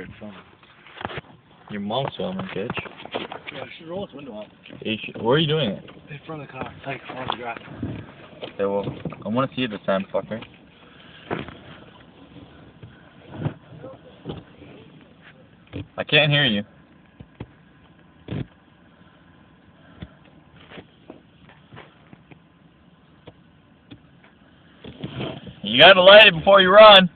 here. It's filming. Your mom's filming, bitch. Yeah, we should roll this window up. Where are you doing it? In front of the car, like on the grass. Okay, well, I want to see it this time, fucker. I can't hear you. You gotta light it before you run.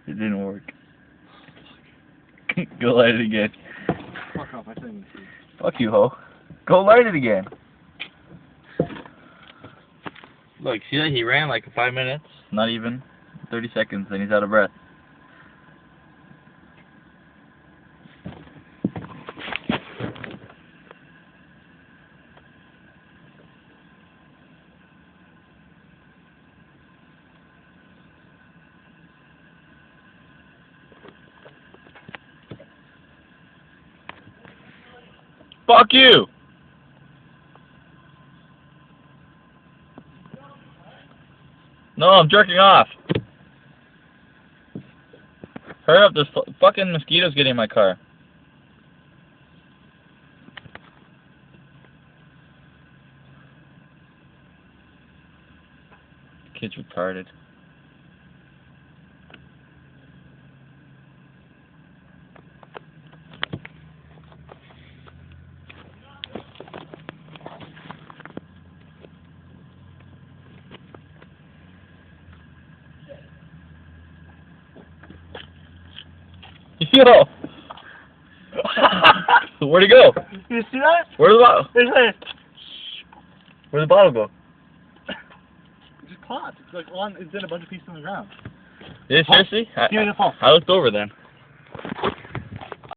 It didn't work. Go light it again. Fuck off, I think. Fuck you, ho. Go light it again. Look, see that? He ran like 5 minutes. Not even 30 seconds, and he's out of breath. Fuck you! No, I'm jerking off. Hurry up, there's fucking mosquitoes getting in my car. Kid's retarded. Yo! Where'd he go? You see that? Where'd the bottle? Where'd the bottle go? It just popped. It's like on. It's in a bunch of pieces on the ground. Is it seriously? Give me the phone. I looked over then.